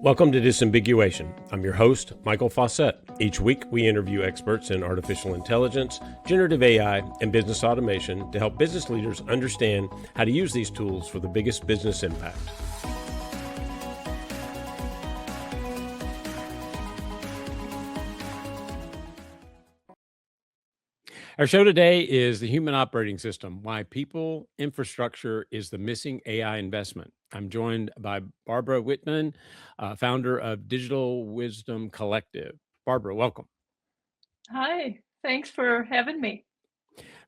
Welcome to Disambiguation. I'm your host, Michael Fauscette. Each week, we interview experts in artificial intelligence, generative AI, and business automation to help business leaders understand how to use these tools for the biggest business impact. Our show today is the human operating system, why people infrastructure is the missing AI investment. I'm joined by Barbara Wittmann, founder of Digital Wisdom Collective. Barbara, welcome. Hi, thanks for having me.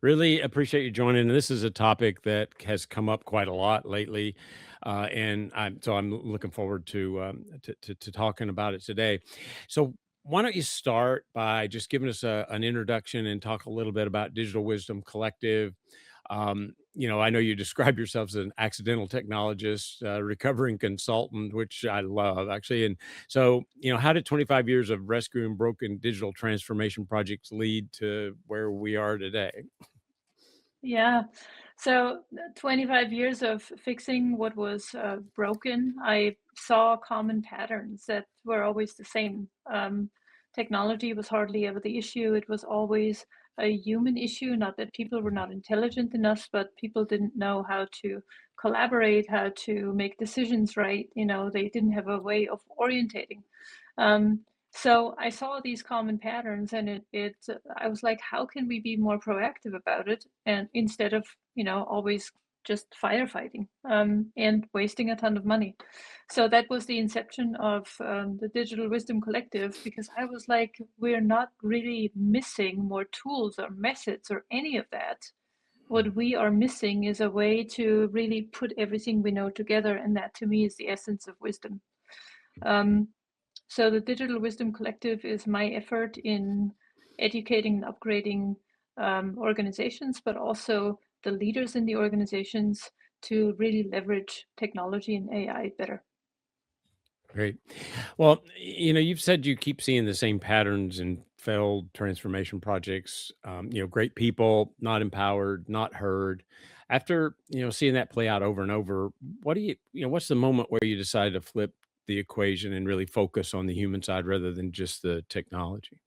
Really appreciate you joining. This is a topic that has come up quite a lot lately, and I'm looking forward to talking about it today. So why don't you start by just giving us an introduction and talk a little bit about Digital Wisdom Collective? I know you describe yourself as an accidental technologist, recovering consultant, which I love actually. And so, how did 25 years of rescuing broken digital transformation projects lead to where we are today? Yeah, so 25 years of fixing what was broken, I saw common patterns that were always the same. Technology was hardly ever the issue. It was always a human issue, not that people were not intelligent enough, but people didn't know how to collaborate, how to make decisions right. They didn't have a way of orientating. Um, so I saw these common patterns, and I was like, how can we be more proactive about it? And instead of, always just firefighting and wasting a ton of money. So that was the inception of the Digital Wisdom Collective, because I was like, we're not really missing more tools or methods or any of that. What we are missing is a way to really put everything we know together. And that to me is the essence of wisdom. Um, so the Digital Wisdom Collective is my effort in educating and upgrading organizations, but also the leaders in the organizations to really leverage technology and AI better. Great. Well, you've said you keep seeing the same patterns in failed transformation projects. Great people, not empowered, not heard. After, seeing that play out over and over, what's the moment where you decide to flip the equation and really focus on the human side rather than just the technology?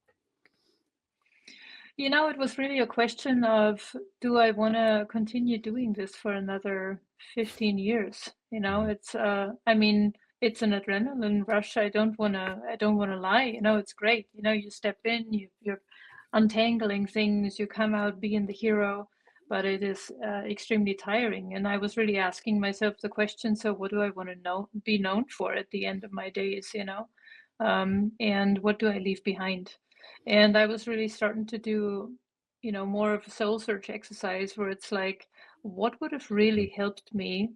It was really a question of, do I want to continue doing this for another 15 years? Mhm. It's an adrenaline rush. I don't want to lie. It's great. You step in, you're untangling things, you come out being the hero, but it is extremely tiring. And I was really asking myself the question, so what do I want to be known for at the end of my days, and what do I leave behind? And I was really starting to do, more of a soul search exercise where it's like, what would have really helped me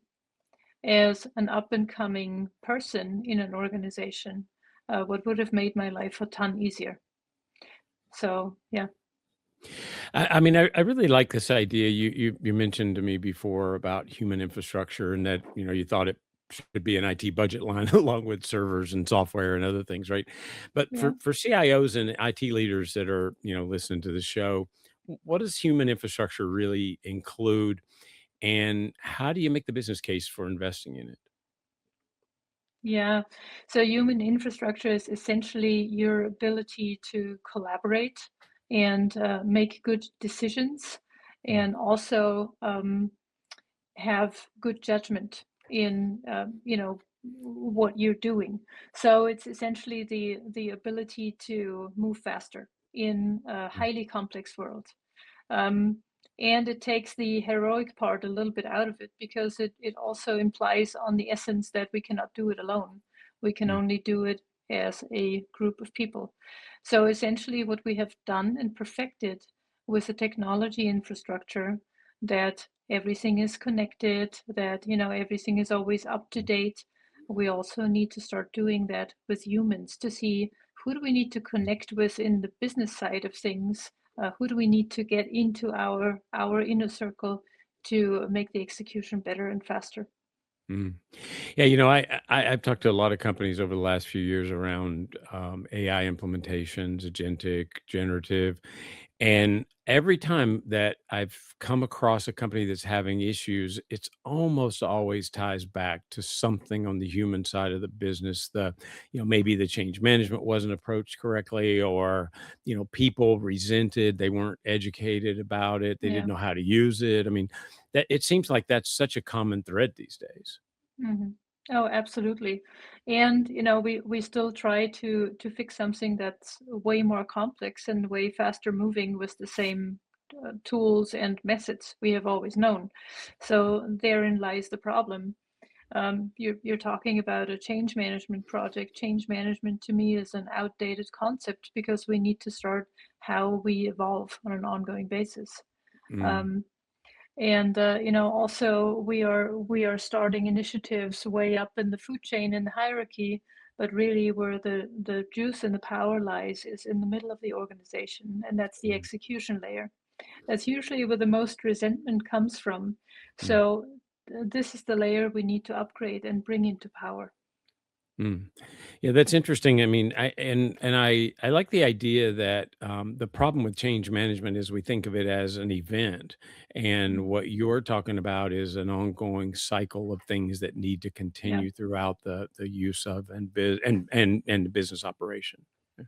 as an up and coming person in an organization? What would have made my life a ton easier? So, yeah. I really like this idea. You mentioned to me before about human infrastructure and that, you thought it should be an IT budget line along with servers and software and other things, right? But Yeah. for CIOs and IT leaders that are, listening to the show, what does human infrastructure really include? And how do you make the business case for investing in it? Yeah. So human infrastructure is essentially your ability to collaborate and make good decisions, Mm, and also have good judgment in what you're doing. So it's essentially the ability to move faster in a mm, highly complex world. Um, and it takes the heroic part a little bit out of it, because it also implies on the essence that we cannot do it alone. We can mm. only do it as a group of people. So essentially, what we have done and perfected with the technology infrastructure, that everything is connected, that everything is always up to date. We also need to start doing that with humans to see, who do we need to connect with in the business side of things, who do we need to get into our inner circle to make the execution better and faster. Mm. Yeah, I've talked to a lot of companies over the last few years around AI implementations, agentic, generative, And every time that I've come across a company that's having issues, it's almost always ties back to something on the human side of the business. Maybe the change management wasn't approached correctly, or, people resented, they weren't educated about it, they didn't Yeah. know how to use it. I mean, that it seems like that's such a common thread these days. Mhm. Oh, absolutely. And we still try to fix something that's way more complex and way faster moving with the same tools and methods we have always known. So therein lies the problem. You're talking about a change management project. Change management to me is an outdated concept because we need to start how we evolve on an ongoing basis. Mm, Um, and also we are starting initiatives way up in the food chain in the hierarchy, but really where the juice and the power lies is in the middle of the organization, and that's the mm, execution layer. That's usually where the most resentment comes from. mm. So this is the layer we need to upgrade and bring into power. Mm. Yeah, that's interesting. I mean, I like the idea that the problem with change management is we think of it as an event, and Mhm. what you're talking about is an ongoing cycle of things that need to Yeah. continue throughout the use of and the business operation. Yeah.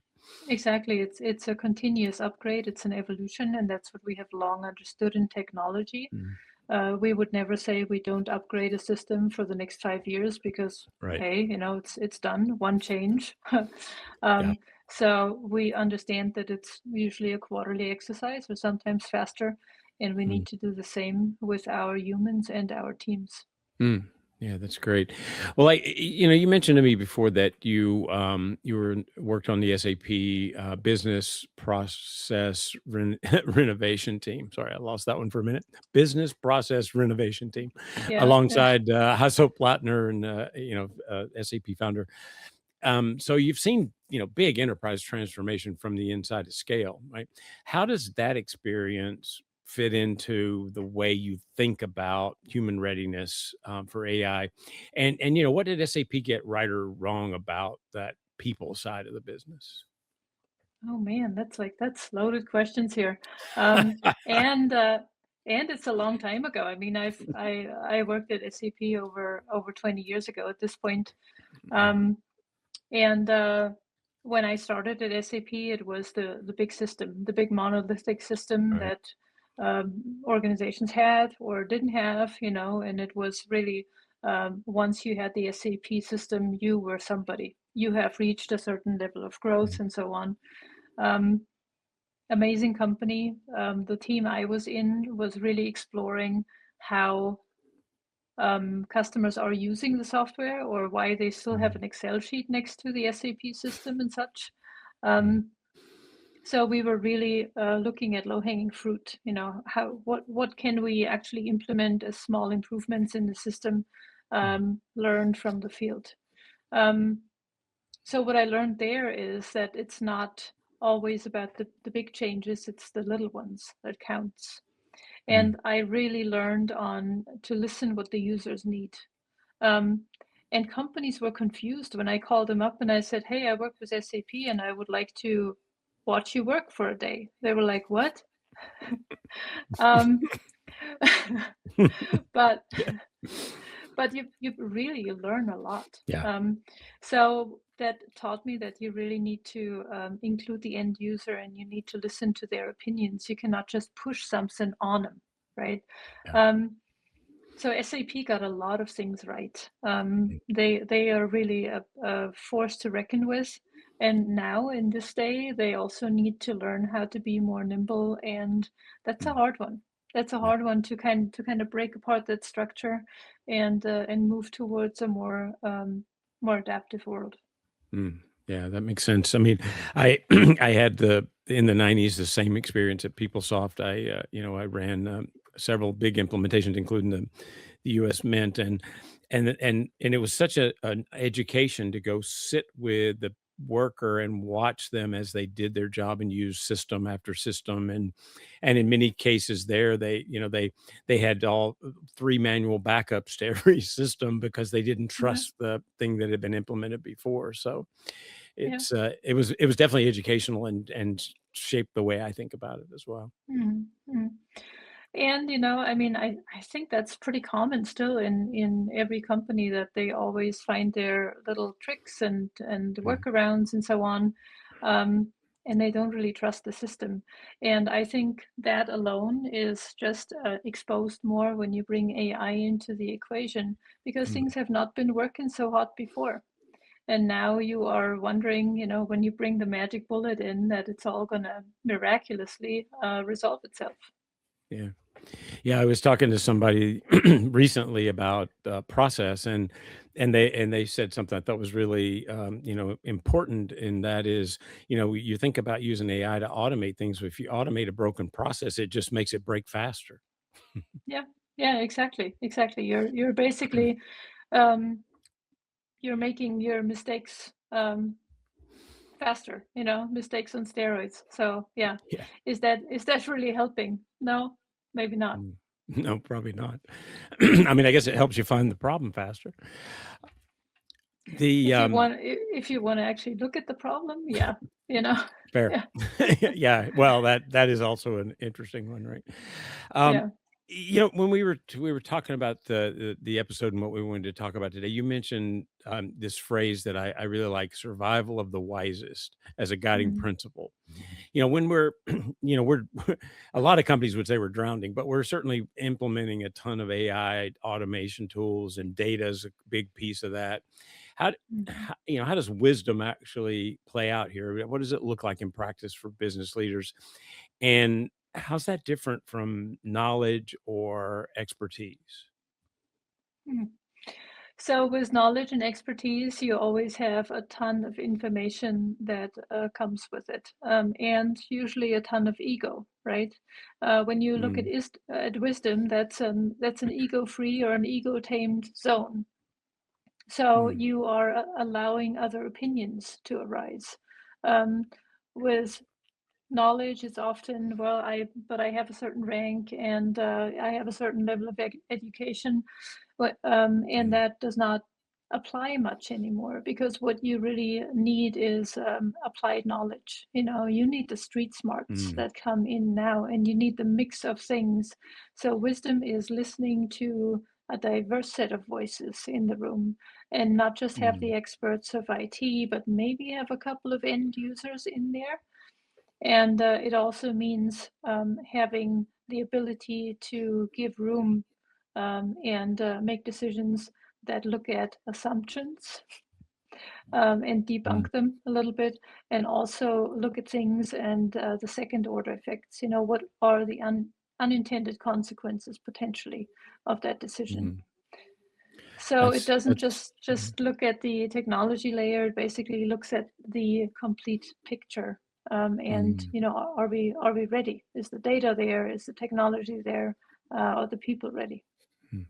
Exactly. It's a continuous upgrade. It's an evolution, and that's what we have long understood in technology. Mm. We would never say we don't upgrade a system for the next 5 years because, Right. hey, it's done, one change. Yeah. um, so we understand that it's usually a quarterly exercise or sometimes faster, and we Mm. need to do the same with our humans and our teams. Mm. Yeah, that's great. Well, you mentioned to me before that you worked on the SAP business process renovation team. Sorry, I lost that one for a minute. Business process renovation team, Yeah, yeah, alongside Hasso Plattner and SAP founder. So you've seen big enterprise transformation from the inside to scale, right? How does that experience fit into the way you think about human readiness for AI? And what did SAP get right or wrong about that people side of the business? Oh man, that's loaded questions here. Um, and uh, and it's a long time ago. I mean, I worked at SAP over 20 years ago at this point. Um, and when I started at SAP, it was the big system, the big monolithic system Right. that organizations had or didn't have, and it was really once you had the SAP system, you were somebody. You have reached a certain level of Mm, growth and so on. Um, Amazing company. The team I was in was really exploring how customers are using the software or why they still have mm, an Excel sheet next to the SAP system and such. mm, Um, so we were really looking at low-hanging fruit. What can we actually implement as small improvements in the system, mm, learned from the field. Um, so what I learned there is that it's not always about the big changes, it's the little ones that counts. mm, And I really learned on to listen what the users need. Um, and companies were confused when I called them up and I said, "Hey, I work with SAP and I would like to watch you work for a day." They were like, "What?" um, but yeah. but you really you learn a lot. Yeah. So that taught me that you really need to include the end user and you need to listen to their opinions. You cannot just push something on them, right? Yeah. Um, so SAP got a lot of things right. They are really a force to reckon with. And now in this day, they also need to learn how to be more nimble, and that's a Mm, hard one. That's a yeah. hard one to kind of break apart that structure and move towards a more adaptive world. Mm, yeah, that makes sense. I mean, I I had the in the '90s the same experience at PeopleSoft. I ran several big implementations, including the U.S. Mint, and it was such an education to go sit with the worker and watch them as they did their job and use system after system, and in many cases there they had all three manual backups to every system because they didn't Yeah, trust the thing that had been implemented before. So yeah, it was definitely educational and shaped the way I think about it as well. Mhm, mhm. And, I mean, I think that's pretty common still in every company that they always find their little tricks and Mm, workarounds and so on, um, and they don't really trust the system. And I think that alone is just exposed more when you bring AI into the equation because mm. things have not been working so hot before. And now you are wondering, when you bring the magic bullet in, that it's all gonna miraculously resolve itself. Yeah. Yeah, I was talking to somebody recently about process, and they said something I thought was really important, and that is, you think about using AI to automate things. If you automate a broken process, it just makes it break faster. Yeah, yeah, exactly, exactly. You're basically um, you're making your mistakes faster, mistakes on steroids. So yeah, Yeah. is that really helping? No, maybe not. Mm. No, probably not. I mean, I guess it helps you find the problem faster. The If you want to actually look at the problem, yeah, you know, Fair. yeah, Yeah, well, that is also an interesting one, right? Um, yeah. when we were talking about the episode and what we wanted to talk about today, you mentioned this phrase that I really like: "survival of the wisest" as a guiding Mm, principle. When we're, we're a lot of companies would say we're drowning, but we're certainly implementing a ton of AI automation tools, and data is a big piece of that. How, d- mhm. how does wisdom actually play out here? What does it look like in practice for business leaders? And how's that different from knowledge or expertise? Mm. So with knowledge and expertise, you always have a ton of information that comes with it, and usually a ton of ego, right? When you look at Mm, at wisdom, that's an ego-free or an ego-tamed zone. So mm, you are allowing other opinions to arise. Um, with knowledge, it's often, well, but I have a certain rank and I have a certain level of education, and mm, that does not apply much anymore because what you really need is applied knowledge. You need the street smarts mm, that come in now, and you need the mix of things. So wisdom is listening to a diverse set of voices in the room and not just have mm, the experts of IT, but maybe have a couple of end users in there. And it also means having the ability to give room and make decisions that look at assumptions and mm, debunk them a little bit, and also look at things and the second order effects. What are the unintended consequences potentially of that decision? mm. So it That's doesn't that's just look at the technology layer. It basically looks at the complete picture. And mm. are we ready? Is the data there? Is the technology there? Are the people ready? Mm.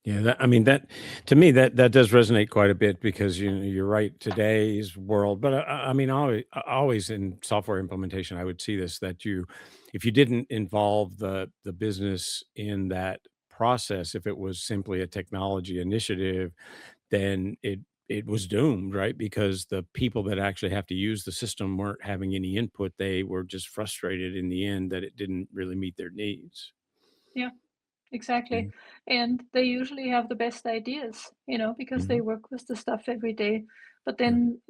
Yeah, I mean, that to me, that does resonate quite a bit because you're right. Today's world, but I mean, always in software implementation, I would see this, that if you didn't involve the business in that process, if it was simply a technology initiative, then it was doomed, right? Because the people that actually have to use the system weren't having any input. They were just frustrated in the end that it didn't really meet their needs. Yeah, Yeah. exactly. And they usually have the best ideas, because they Mhm. work with the stuff every day. But Sure. then,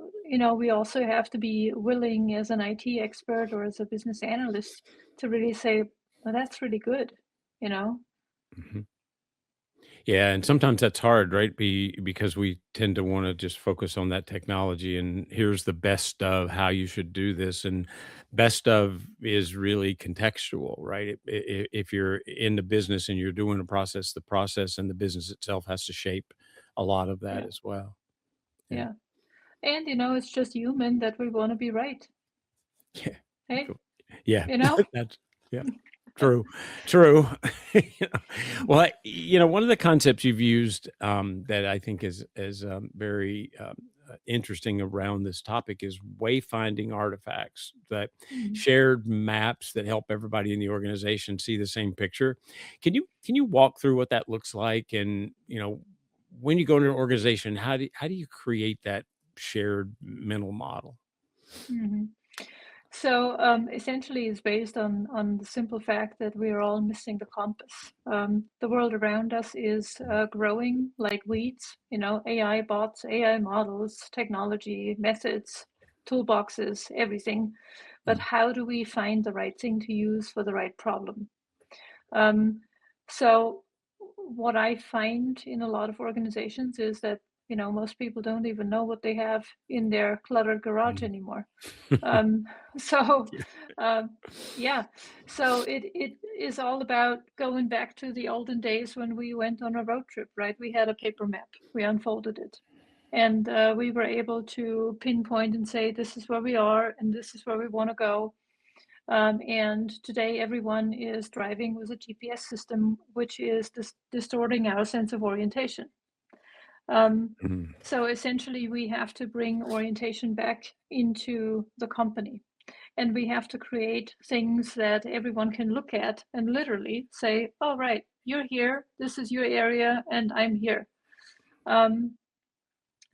we also have to be willing as an IT expert or as a business analyst to really say, well, that's really good, you know? Mhm. Yeah, and sometimes that's hard, right? Because we tend to want to just focus on that technology, and here's the best of how you should do this, and best of is really contextual, right? If you're in the business and you're doing a process, the process and the business itself has to shape a lot of that Yeah, as well. Yeah. yeah. And, it's just human that we want to be right. Yeah. Hey, Cool. Yeah. you know? That's yeah. True, true. You know, well, one of the concepts you've used, that I think is very, interesting around this topic is wayfinding artifacts, that Mhm. shared maps that help everybody in the organization see the same picture. Can you walk through what that looks like? And, when you go into an organization, how do you create that shared mental model? Mhm. So essentially, it's based on the simple fact that we are all missing the compass. The world around us is growing like weeds. You know, AI bots, AI models, technology, methods, toolboxes, everything. But Mm, how do we find the right thing to use for the right problem? Um, so what I find in a lot of organizations is that, you know, most people don't even know what they have in their cluttered garage mm. anymore. Um, so, Yeah. um, yeah, so it is all about going back to the olden days when we went on a road trip, right? We had a paper map, we unfolded it, and we were able to pinpoint and say, this is where we are, and this is where we want to go. And today, everyone is driving with a GPS system, which is distorting our sense of orientation. Um, Mm, so essentially, we have to bring orientation back into the company. And we have to create things that everyone can look at and literally say, oh, right, you're here, this is your area, and I'm here. Um,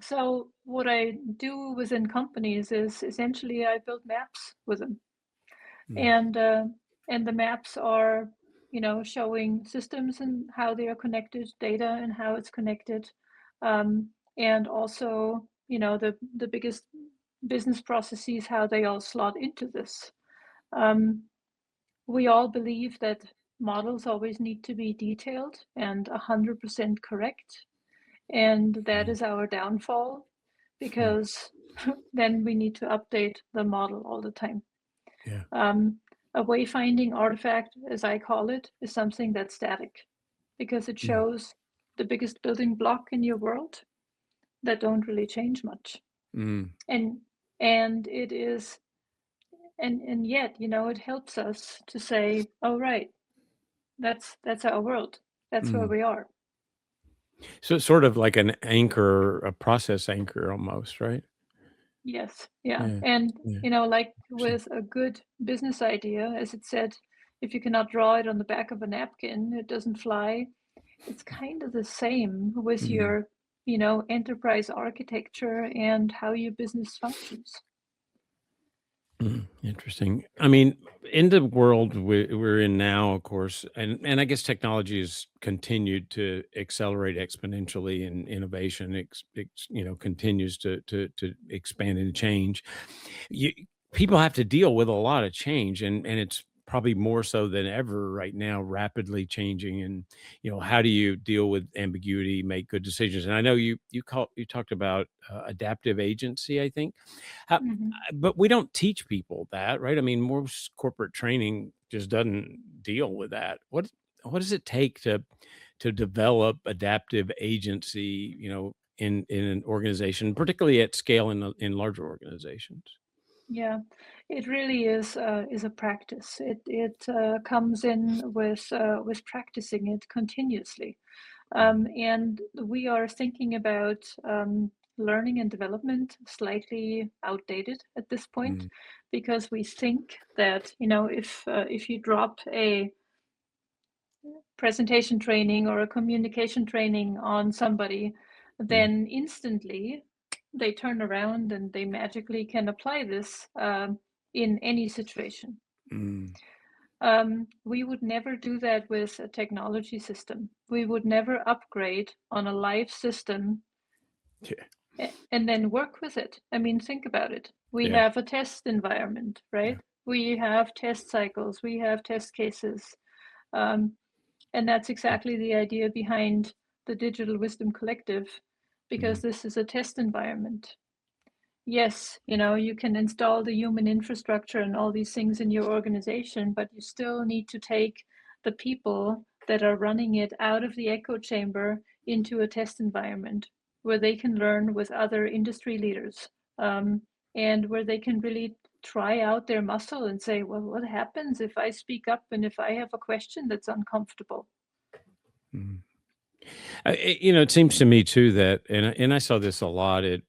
so what I do within companies is essentially I build maps with them. mm, And and the maps are, you know, showing systems and how they are connected, data and how it's connected, and also, you know, the biggest business processes, how they all slot into this. Um, we all believe that models always need to be detailed and 100% correct, and that mm, is our downfall mm. because then we need to update the model all the time. Yeah. Um, a wayfinding artifact, as I call it, is something that's static because it Mm, shows the biggest building block in your world that don't really change much. mm, And and it is and yet, you know, it helps us to say, oh right, that's our world. That's where mm. we are. So it's sort of like an anchor, a process anchor almost, right? Yes, yeah. Yeah. And Yeah. you know, like Interesting. with a good business idea, as it said, if you cannot draw it on the back of a napkin, it doesn't fly. It's kind of the same with Mm. your, you know, enterprise architecture and how your business functions. Mm, interesting. I mean, in the world we're in now, of course, and I guess technology has continued to accelerate exponentially, and innovation, continues to expand and change. You People have to deal with a lot of change, and it's probably more so than ever right now, rapidly changing. And how do you deal with ambiguity, make good decisions? And I know you talked about adaptive agency, I think. Hmm. But we don't teach people that, right? I mean, most corporate training just doesn't deal with that. What does it take to develop adaptive agency, in an organization, particularly at scale in larger organizations? Yeah, it really is a practice. It comes in with practicing it continuously. Mm, And we are thinking about learning and development slightly outdated at this point mm, because we think that, you know, if you drop a presentation training or a communication training on somebody, mm, then instantly they turn around and they magically can apply this in any situation. mm. We would never do that with a technology system. We would never upgrade on a live system Yeah, and then work with it. I mean, think about it. We yeah, have a test environment, yeah. right? We have test cycles, we have test cases. Um, and that's exactly the idea behind the Digital Wisdom Collective, because Mm, this is a test environment. Yes, you know, you can install the human infrastructure and all these things in your organization, but you still need to take the people that are running it out of the echo chamber into a test environment where they can learn with other industry leaders, and where they can really try out their muscle and say, well, what happens if I speak up and if I have a question that's uncomfortable? mm. It seems to me too that, and I saw this a lot at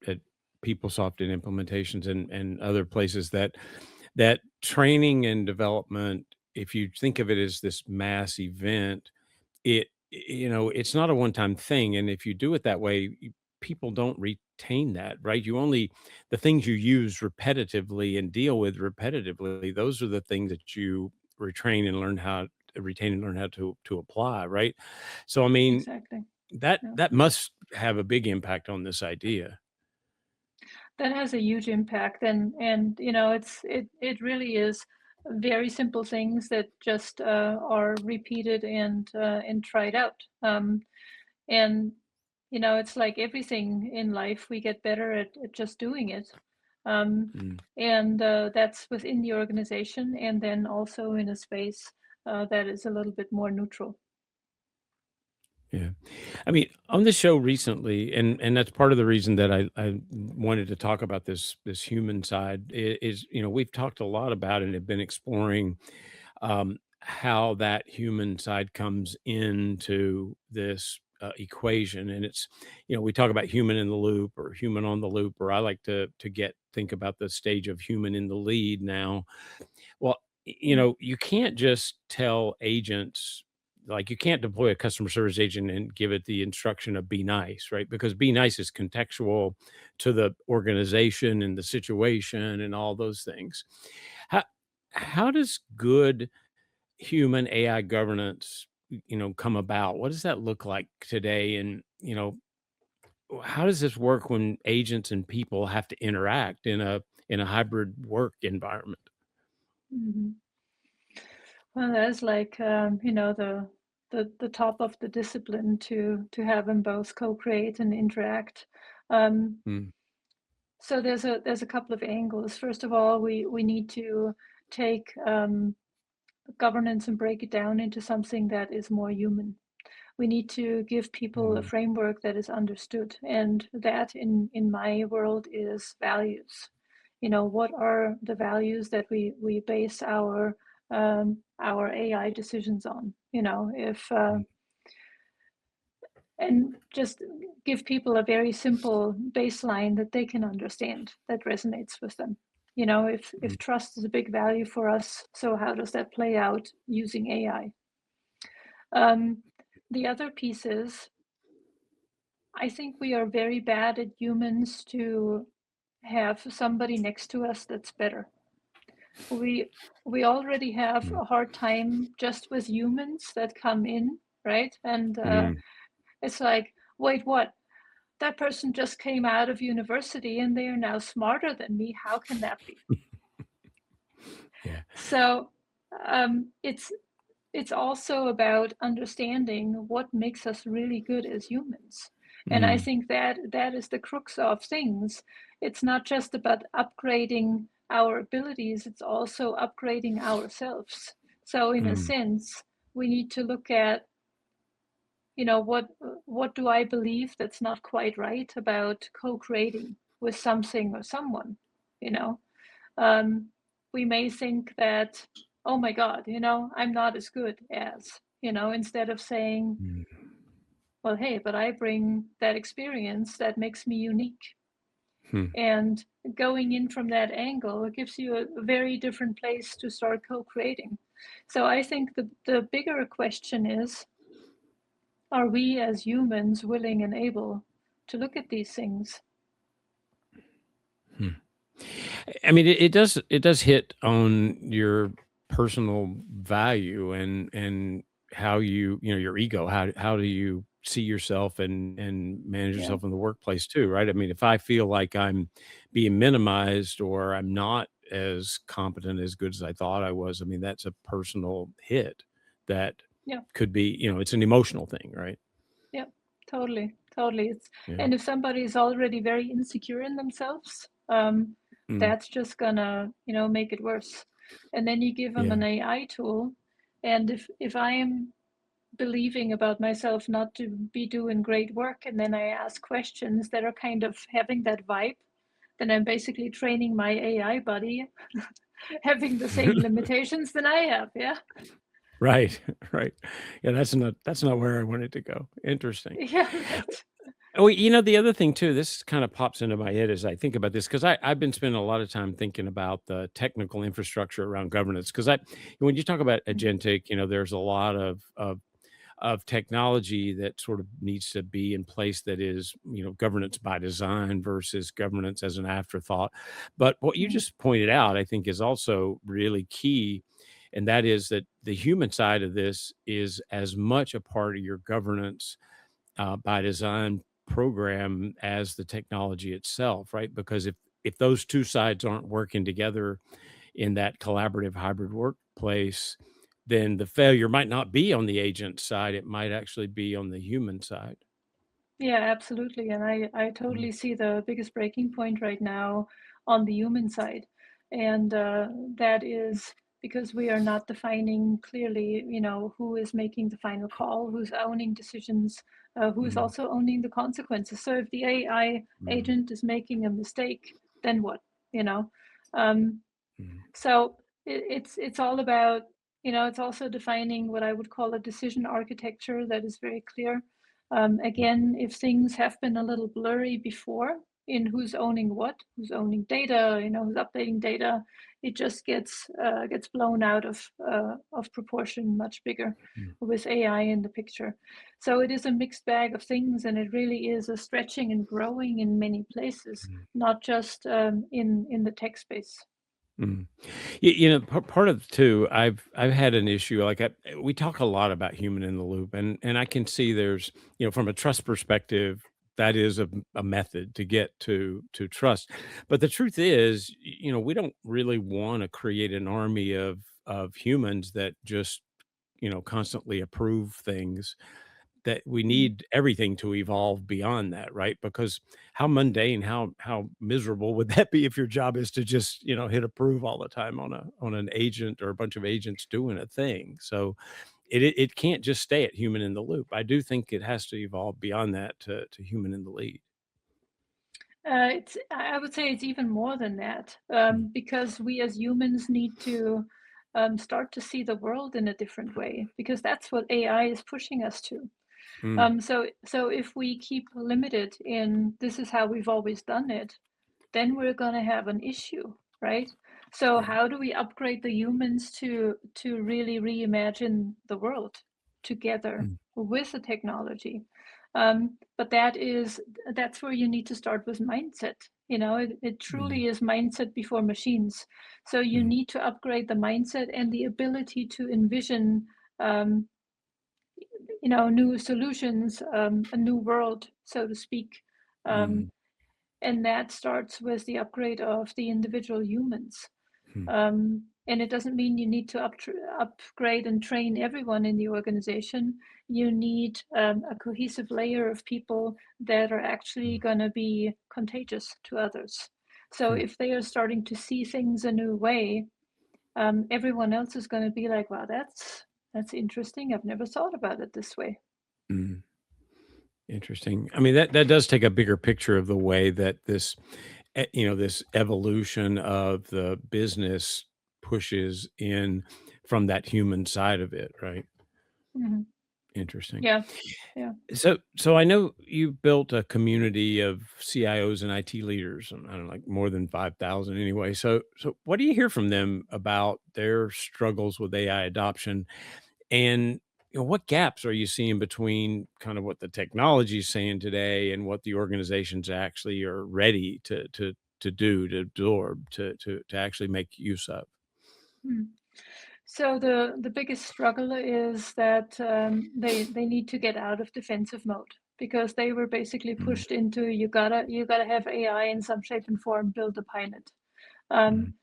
PeopleSoft and implementations and other places, that training and development, if you think of it as this mass event, it's not a one-time thing. And if you do it that way, people don't retain that, right? You only the things you use repetitively and deal with repetitively, those are the things that you retain and learn how to apply, right? So, I mean, Exactly. that Yeah. that must have a big impact on this idea. That has a huge impact, and it really is very simple things that just are repeated and tried out. And it's like everything in life, we get better at just doing it. Um, Mm. and that's within the organization, and then also in a space that is a little bit more neutral. Yeah. I mean, on the show recently, and that's part of the reason that I wanted to talk about this human side is, we've talked a lot about it and have been exploring how that human side comes into this equation. And it's, we talk about human in the loop or human on the loop, or I like to get think about the stage of human in the lead now. Well, Mm. you can't just tell agents, like, you can't deploy a customer service agent and give it the instruction of be nice, right? Because be nice is contextual to the organization and the situation and all those things. How how does good human AI governance, come about? What does that look like today? And, how does this work when agents and people have to interact in a hybrid work environment? Mhm. Well, that's like the top of the discipline to have them both co-create and interact. Um, Mm, so there's a couple of angles. First of all, we need to take governance and break it down into something that is more human. We need to give people a mm, framework that is understood, and that in my world is values. What are the values that we base our AI decisions on? If mm, and just give people a very simple baseline that they can understand, that resonates with them. If mm, trust is a big value for us, so how does that play out using AI? Um, the other piece is, I think we are very bad at humans to have somebody next to us that's better. We we already have mm, a hard time just with humans that come in, right? And mm. it's like, wait, what? That person just came out of university and they are now smarter than me. How can that be? Yeah. So it's also about understanding what makes us really good as humans. And I Mm, think that that is the crux of things. It's not just about upgrading our abilities, it's also upgrading ourselves. So in a mm, sense, we need to look at, what do I believe that's not quite right about co-creating with something or someone, you know? um, we may think that, oh my God, I'm not as good as, instead of saying, mm, well, hey, but I bring that experience that makes me unique. hmm, And going in from that angle, it gives you a very different place to start co creating. So I think the bigger question is, are we as humans willing and able to look at these things? hmm. I mean, it does hit on your personal value and how your ego. How do you see yourself and manage Yeah. yourself in the workplace too, right? I mean, if I feel like I'm being minimized or I'm not as competent, as good as I thought I was, I mean, that's a personal hit that Yeah. could be, it's an emotional thing, right? Yeah, totally, totally. Yeah. And if somebody is already very insecure in themselves, Mm, that's just gonna, make it worse. And then you give them yeah. an AI tool, and if I am believing about myself not to be doing great work, and then I ask questions that are kind of having that vibe, then I'm basically training my AI buddy having the same limitations than I have. Yeah. Right, right. Yeah, that's not where I wanted to go. Interesting. Yeah, right. Oh, the other thing too, this kind of pops into my head as I think about this, because I've been spending a lot of time thinking about the technical infrastructure around governance. Because when you talk about Mm. agentic, there's a lot of of technology that sort of needs to be in place that is, governance by design versus governance as an afterthought. But what you Mm. just pointed out, I think, is also really key. And that is that the human side of this is as much a part of your governance by design program as the technology itself, right? Because if those two sides aren't working together in that collaborative hybrid workplace, then the failure might not be on the agent side. It might actually be on the human side. Yeah, absolutely. And I Mm, totally see the biggest breaking point right now on the human side. And that is because we are not defining clearly, who is making the final call, who's owning decisions, who is mm, also owning the consequences. So if the AI mm, agent is making a mistake, then what? You know? Um, mm, so it's all about, it's also defining what I would call a decision architecture that is very clear. Again, if things have been a little blurry before in who's owning what, who's owning data, who's updating data, it just gets blown out of proportion, much bigger mm, with AI in the picture. So it is a mixed bag of things, and it really is a stretching and growing in many places, mm, not just in the tech space. mm. Part of too, I've had an issue. Like we talk a lot about human in the loop, and I can see there's, from a trust perspective, that is a method to get to trust. But the truth is, we don't really want to create an army of humans that just constantly approve things. That we Mm. need everything to evolve beyond that, right? Because how mundane, how miserable would that be if your job is to just, hit approve all the time on an agent or a bunch of agents doing a thing. So it can't just stay at human in the loop. I do think it has to evolve beyond that to human in the lead. I would say it's even more than that, Mm, because we as humans need to start to see the world in a different way, because that's what AI is pushing us to. mm, So if we keep limited in this is how we've always done it, then we're going to have an issue, right? So yeah, how do we upgrade the humans to really reimagine the world together mm, with the technology? But that's where you need to start with mindset. It mm, truly is mindset before machines. So you mm, need to upgrade the mindset and the ability to envision um, new solutions, a new world, so to speak. mm, Um, and that starts with the upgrade of the individual humans. mm, And it doesn't mean you need to upgrade and train everyone in the organization. You need a cohesive layer of people that are actually mm, going to be contagious to others. So mm, if they are starting to see things a new way, everyone else is going to be like, "Wow, that's interesting. I've never thought about it this way." mm. Interesting. I mean, that does take a bigger picture of the way that this evolution of the business pushes in from that human side of it, right? Hmm. Interesting. Yeah, yeah. So I know you built a community of CIOs and IT leaders, and I don't know, like more than 5,000 anyway. So what do you hear from them about their struggles with AI adoption? And what gaps are you seeing between kind of what the technology is saying today and what the organizations actually are ready to do, to absorb, to actually make use of? Mm. So the biggest struggle is that they need to get out of defensive mode because they were basically Mm, pushed into you gotta have AI in some shape and form, build a pilot. Um, mm,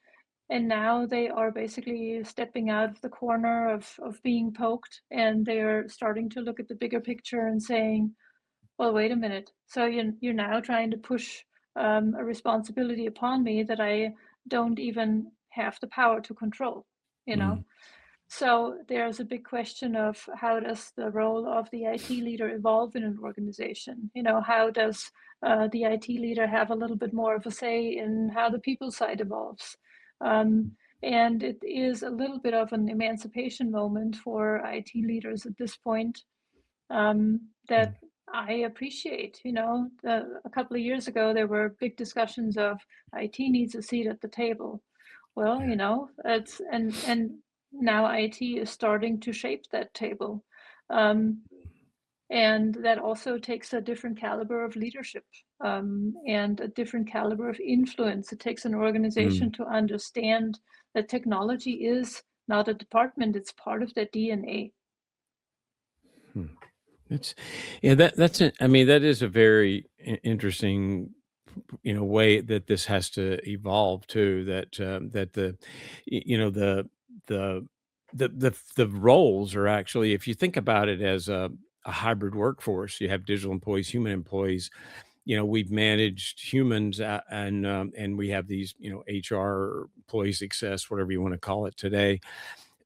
and now they are basically stepping out of the corner of being poked, and they're starting to look at the bigger picture and saying, well, wait a minute. So you're now trying to push a responsibility upon me that I don't even have the power to control, you know? mm, So there's a big question of how does the role of the IT leader evolve in an organization? How does the IT leader have a little bit more of a say in how the people side evolves? And it is a little bit of an emancipation moment for IT leaders at this point, that mm, I appreciate. A couple of years ago, there were big discussions of IT needs a seat at the table. Well, yeah, it's and now IT is starting to shape that table. Um, and that also takes a different caliber of leadership, and a different caliber of influence. It takes an Mm. organization to understand that technology is not a department, it's part of their DNA. Hmm. It's yeah, that's it. I mean, that is a very interesting, way that this has to evolve too. That the the roles are actually, if you think about it as a hybrid workforce, you have digital employees, human employees. We've managed humans, and we have these, HR, employee success, whatever you want to call it today.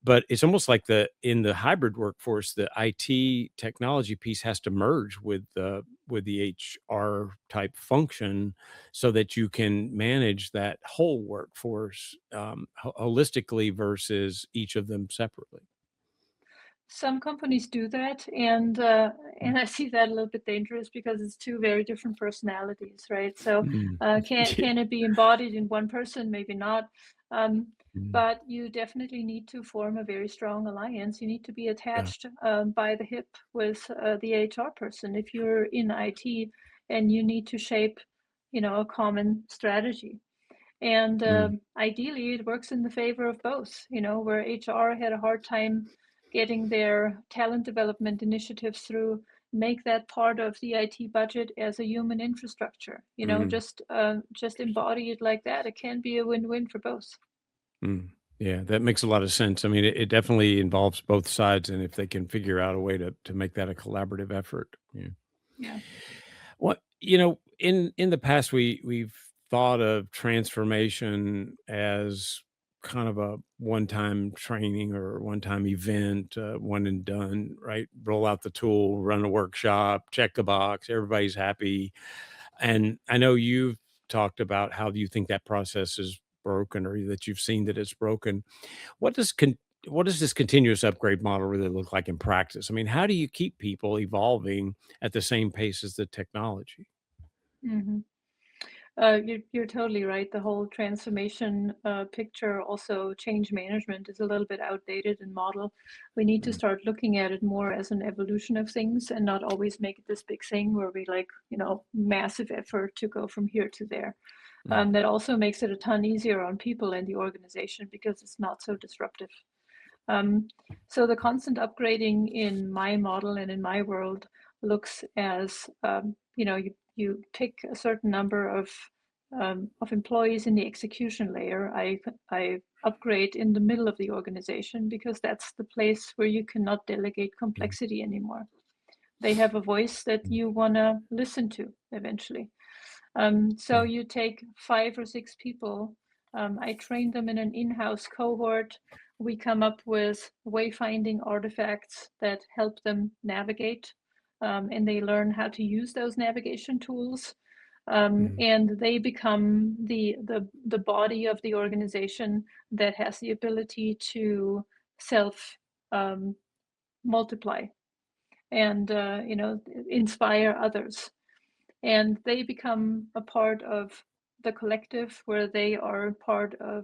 But it's almost like in the hybrid workforce, the IT technology piece has to merge with the HR type function so that you can manage that whole workforce, holistically versus each of them separately. Some companies do that, and I see that a little bit dangerous because it's two very different personalities, right? So, Mm. Yeah. can it be embodied in one person? Maybe not. Um, Mm. but you definitely need to form a very strong alliance. You need to be Yeah. attached, by the hip with the HR person if you're in IT, and you need to shape, a common strategy. And Mm. ideally, it works in the favor of both, where HR had a hard time getting their talent development initiatives through, make that part of the IT budget as a human infrastructure, Mm. just embody it like that. It can be a win-win for both. Mm. Yeah, that makes a lot of sense. I mean, it definitely involves both sides, and if they can figure out a way to make that a collaborative effort. Yeah. Yeah. What in the past, we've thought of transformation as kind of a one-time training or one-time event, one and done, right? Roll out the tool, run a workshop, check the box, everybody's happy. And I know you've talked about how you think that process is broken, or that you've seen that it's broken. What does what does this continuous upgrade model really look like in practice? I mean, how do you keep people evolving at the same pace as the technology? hmm you're totally right. The whole transformation picture, also change management, is a little bit outdated in model. We need to Mm. start looking at it more as an evolution of things and not always make it this big thing where we like, massive effort to go from here to there. Mm. That also makes it a ton easier on people in the organization because it's not so disruptive. Um, so the constant upgrading in my model and in my world looks as, you pick a certain number of employees in the execution layer. I upgrade in the middle of the organization because that's the place where you cannot delegate Mm. complexity anymore. They have a voice that Mm. you want to listen to eventually. So Yeah. you take 5 or 6 people. I train them in an in-house cohort. We come up with wayfinding artifacts that help them navigate, and they learn how to use those navigation tools. Mm. And they become the body of the organization that has the ability to self um, multiply and inspire others, and they become a part of the collective where they are part of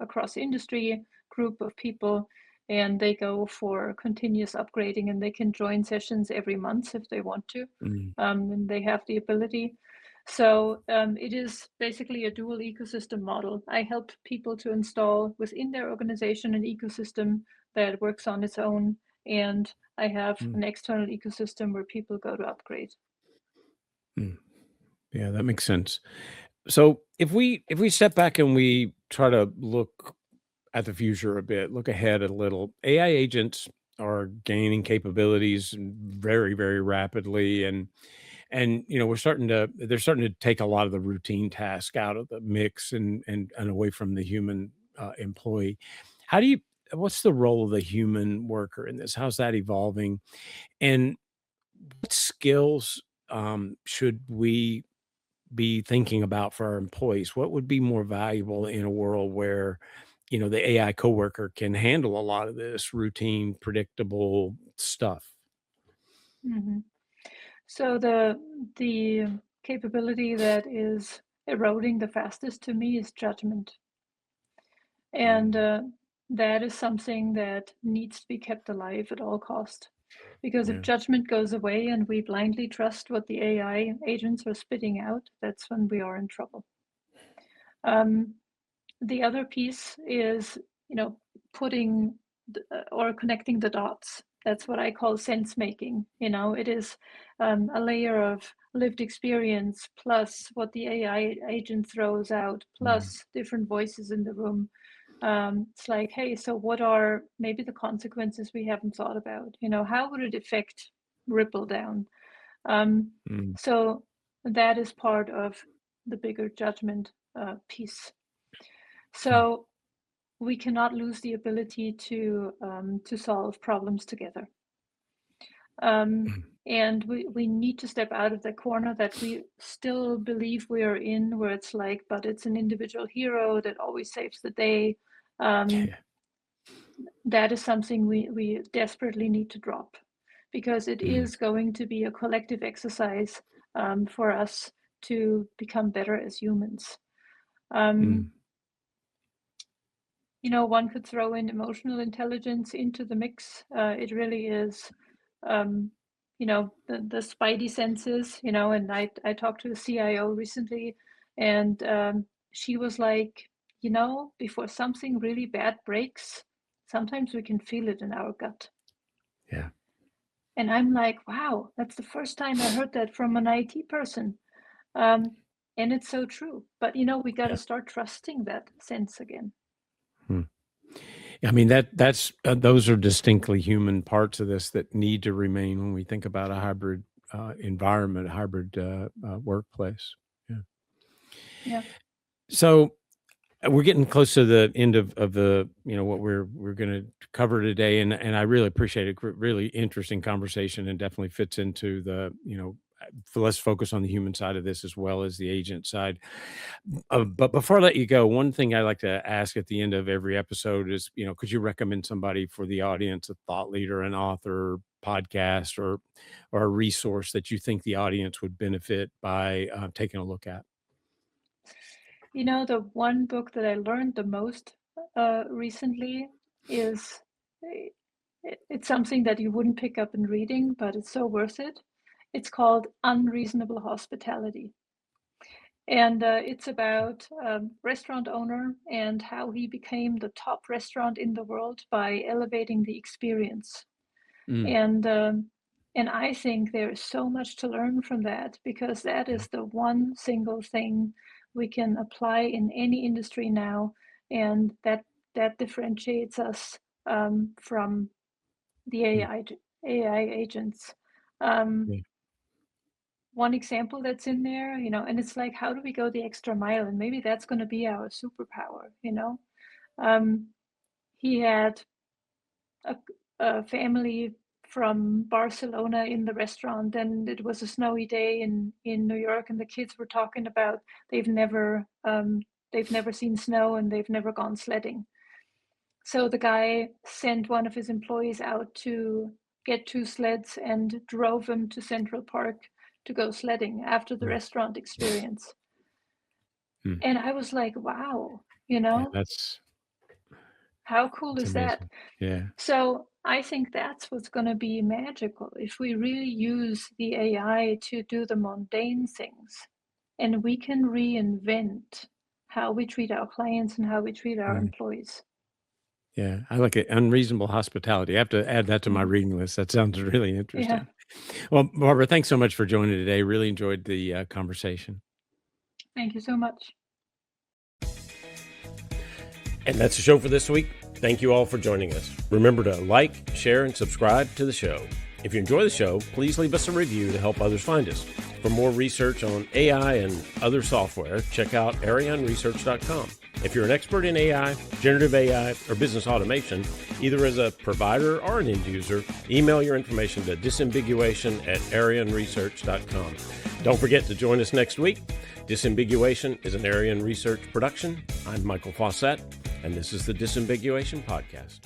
a cross industry group of people, and they go for continuous upgrading, and they can join sessions every month if they want to, Mm. and they have the ability. So it is basically a dual ecosystem model. I help people to install within their organization an ecosystem that works on its own, and I have Mm. an external ecosystem where people go to upgrade. Mm. Yeah, that makes sense. So if we step back and we try to look at the future a bit, look ahead a little, AI agents are gaining capabilities very, very rapidly, and they're starting to take a lot of the routine task out of the mix, and away from the human employee. How do you What's the role of the human worker in this? How's that evolving? And what skills should we be thinking about for our employees? What would be more valuable in a world where, the AI coworker can handle a lot of this routine, predictable stuff? Mhm. So the capability that is eroding the fastest to me is judgment, and Mm. that is something that needs to be kept alive at all cost. Because if Yeah. judgment goes away and we blindly trust what the AI agents are spitting out, that's when we are in trouble. The other piece is, putting or connecting the dots. That's what I call sense making. It is a layer of lived experience plus what the AI agent throws out, Mm. plus different voices in the room. It's like, hey, so what are maybe the consequences we haven't thought about? How would it affect ripple down? Mm. So that is part of the bigger judgment piece. Mm. So we cannot lose the ability to solve problems together. Mm. And we need to step out of the corner that we still believe we are in, where it's like, but it's an individual hero that always saves the day. Yeah. That is something we desperately need to drop, because it Mm. is going to be a collective exercise for us to become better as humans. Mm. One could throw in emotional intelligence into the mix. It really is, the spidey senses, and I talked to a CIO recently, and she was like, before something really bad breaks, sometimes we can feel it in our gut. Yeah. And I'm like, wow, that's the first time I heard that from an IT person. Um, and it's so true. But, we got to Yeah. start trusting that sense again. Mm. I mean, that's those are distinctly human parts of this that need to remain when we think about a hybrid environment, a hybrid workplace. Yeah. Yeah. So we're getting close to the end of the what we're going to cover today, and I really appreciate it. Really interesting conversation, and definitely fits into the let's focus on the human side of this as well as the agent side. But before I let you go, one thing I like to ask at the end of every episode is, could you recommend somebody for the audience, a thought leader, an author, podcast, or a resource that you think the audience would benefit by taking a look at? The one book that I learned the most recently is it's something that you wouldn't pick up in reading, but it's so worth it. It's called Unreasonable Hospitality. And it's about restaurant owner and how he became the top restaurant in the world by elevating the experience. Mm. And I think there is so much to learn from that, because that Yeah. is the one single thing we can apply in any industry now, and that differentiates us from the Mm. AI agents. Um, Yeah. One example that's in there, and it's like, how do we go the extra mile? And maybe that's going to be our superpower. Um, he had a, a family from Barcelona in the restaurant, and it was a snowy day in New York, and the kids were talking about they've never seen snow and they've never gone sledding. So the guy sent one of his employees out to get two sleds and drove them to Central Park to go sledding after the Mm. restaurant experience. Mm. And I was like, wow, Yeah, that's how cool it's is that? amazing. Yeah. So I think that's what's going to be magical if we really use the AI to do the mundane things, and we can reinvent how we treat our clients and how we treat our Mm. employees. Yeah, I like it. Unreasonable hospitality. I have to add that to my Mhm. reading list. That sounds really Yeah, interesting. Well, Barbara, thanks so much for joining today. Really enjoyed the conversation. thank you so much. And that's the show for this week. Thank you all for joining us. Remember to like, share, and subscribe to the show. If you enjoy the show, please leave us a review to help others find us. For more research on AI and other software, check out arionresearch.com. If you're an expert in AI, generative AI, or business automation, either as a provider or an end user, email your information to disambiguation@arionresearch.com. Don't forget to join us next week. Disambiguation is an Arion Research production. I'm Michael Fauscette, and this is the Disambiguation Podcast.